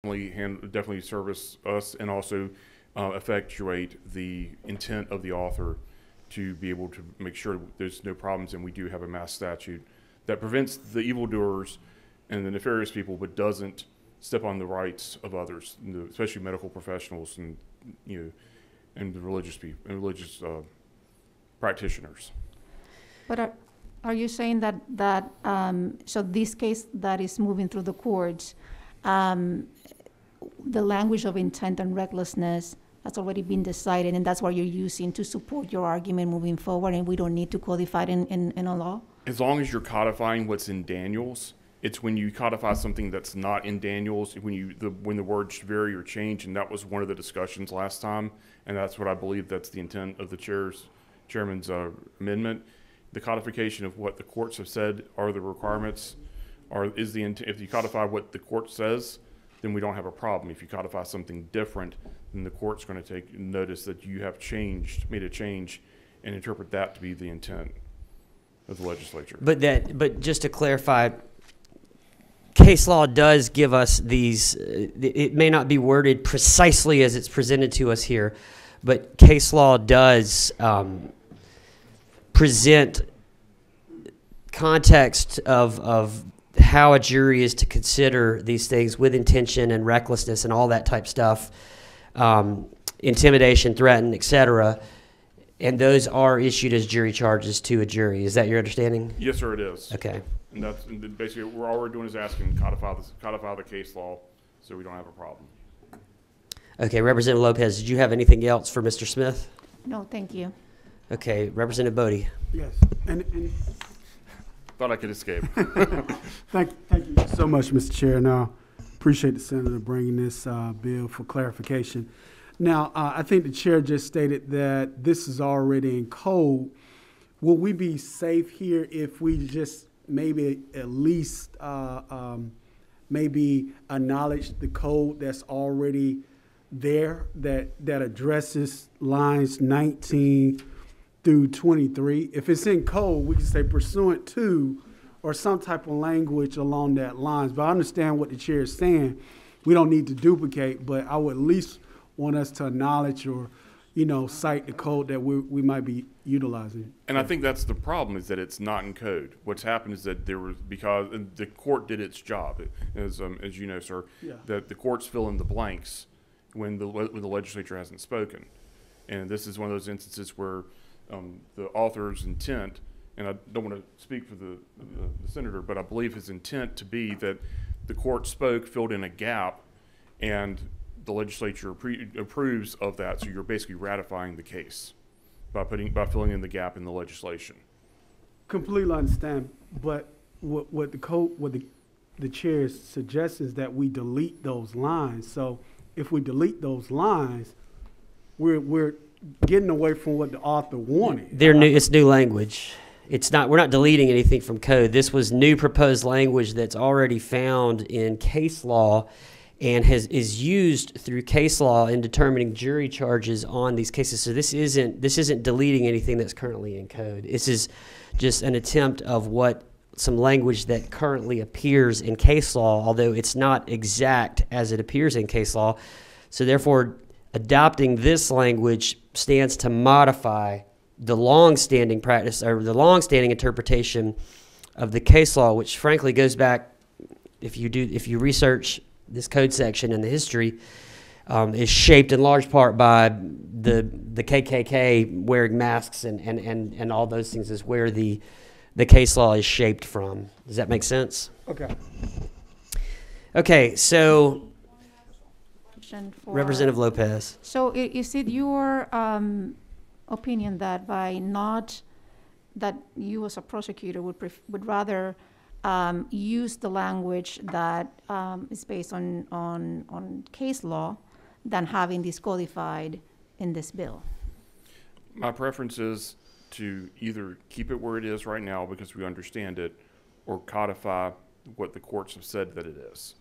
definitely service us and also effectuate the intent of the author to be able to make sure there's no problems, and we do have a mass statute that prevents the evildoers and the nefarious people, but doesn't step on the rights of others, especially medical professionals and and the religious people and religious practitioners. But are you saying that so this case that is moving through the courts, the language of intent and recklessness has already been decided, and that's what you're using to support your argument moving forward, and we don't need to codify it in a law? As long as you're codifying what's in Daniels, it's when you codify something that's not in Daniels, when the words vary or change, and that was one of the discussions last time, and that's what I believe that's the intent of the chairman's amendment. The codification of what the courts have said are the requirements, is the intent. If you codify what the court says, then we don't have a problem. If you codify something different, then the court's going to take notice that you have made a change, and interpret that to be the intent of the legislature. But just to clarify, case law does give us these. It may not be worded precisely as it's presented to us here, but case law does present context of how a jury is to consider these things with intention and recklessness and all that type stuff, intimidation, threaten, etc. And those are issued as jury charges to a jury. Is that your understanding? Yes, sir, it is. Okay. And that's basically all we're doing is asking codify the case law, so we don't have a problem. Okay, Representative Lopez, did you have anything else for Mr. Smith? No, thank you. Okay, Representative Bodie. Yes, and Thought I could escape. thank you so much, Mr. Chair. And appreciate the senator bringing this bill for clarification. Now, I think the chair just stated that this is already in code. Will we be safe here if we just maybe at least maybe acknowledge the code that's already there that addresses lines 19 through 23? If it's in code, we can say pursuant to, or some type of language along that lines. But I understand what the chair is saying. We don't need to duplicate, but I would at least want us to acknowledge or, cite the code that we might be utilizing. And I think that's the problem, is that it's not in code. What's happened is that because the court did its job, as you know, sir, Yeah. that the courts fill in the blanks when the legislature hasn't spoken. And this is one of those instances where the author's intent, and I don't want to speak for the senator, but I believe his intent to be that the court spoke, filled in a gap, and the legislature approves of that. So you're basically ratifying the case by filling in the gap in the legislation. Completely understand, but what the chair suggests is that we delete those lines. So if we delete those lines, we're getting away from what the author wanted. It's new language. We're not deleting anything from code. This was new proposed language that's already found in case law and is used through case law in determining jury charges on these cases. So this isn't deleting anything that's currently in code. This is just an attempt of some language that currently appears in case law, although it's not exact as it appears in case law. So therefore, adopting this language stands to modify the long-standing practice or the long-standing interpretation of the case law, which frankly goes back, if you research this code section and the history, is shaped in large part by the KKK wearing masks and all those things is where the case law is shaped from. Does that make sense? Okay. Okay, so For, Representative Lopez. So is it your opinion that that you as a prosecutor would rather use the language that is based on case law than having this codified in this bill? My preference is to either keep it where it is right now because we understand it, or codify what the courts have said that it is.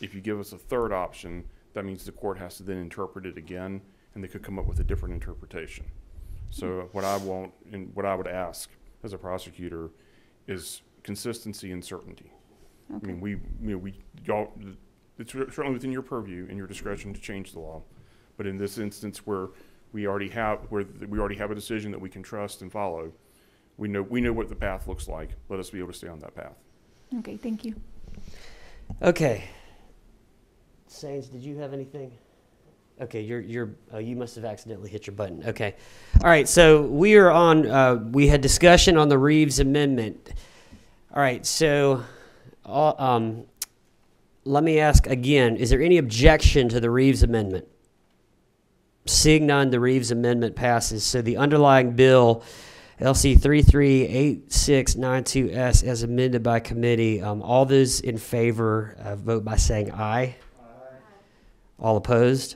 If you give us a third option, that means the court has to then interpret it again, and they could come up with a different interpretation. So what I want and what I would ask as a prosecutor is consistency and certainty. Okay. I mean, it's certainly within your purview and your discretion to change the law. But in this instance where we already have a decision that we can trust and follow, we know what the path looks like. Let us be able to stay on that path. Okay, thank you. Okay. Sains, did you have anything? Okay, you must have accidentally hit your button. Okay. All right, so we are on, we had discussion on the Reeves Amendment. All right, so let me ask again, is there any objection to the Reeves Amendment? Seeing none, the Reeves Amendment passes. So the underlying bill, LC 338692S, as amended by committee, all those in favor vote by saying aye. Aye. All opposed?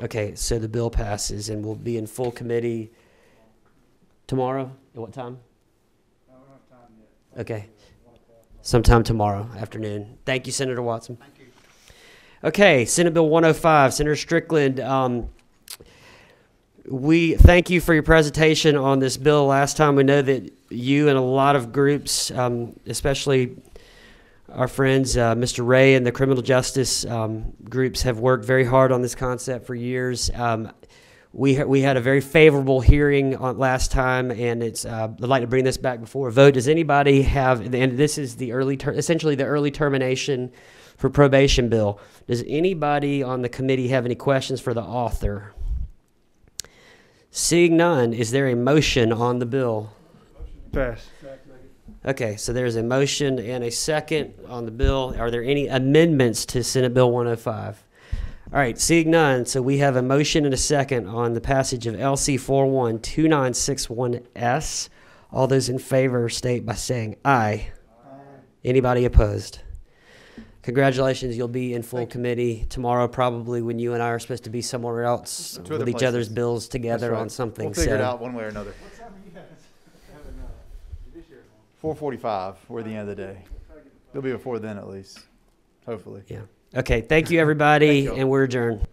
Okay, so the bill passes and will be in full committee tomorrow. At what time? No, we don't have time yet. Okay. Sometime tomorrow afternoon. Thank you, Senator Watson. Thank you. Okay, Senate Bill 105, Senator Strickland. We thank you for your presentation on this bill last time. We know that you and a lot of groups, especially our friends, Mr. Ray and the criminal justice groups, have worked very hard on this concept for years. We had a very favorable hearing on last time, and I'd like to bring this back before a vote. Does anybody have? And this is the essentially the early termination for probation bill. Does anybody on the committee have any questions for the author? Seeing none, is there a motion on the bill? Pass. Okay, so there's a motion and a second on the bill. Are there any amendments to Senate Bill 105? All right, seeing none, so we have a motion and a second on the passage of LC 412961S. All those in favor state by saying aye. Aye. Anybody opposed? Congratulations, you'll be in full committee tomorrow, probably when you and I are supposed to be somewhere else with each other's bills together on something. We'll figure it out one way or another. What time are you guys having Judiciary? 4:45. We're at the end of the day. It'll be before then at least, hopefully. Yeah. Okay, thank you, everybody, Thank you. and we're adjourned.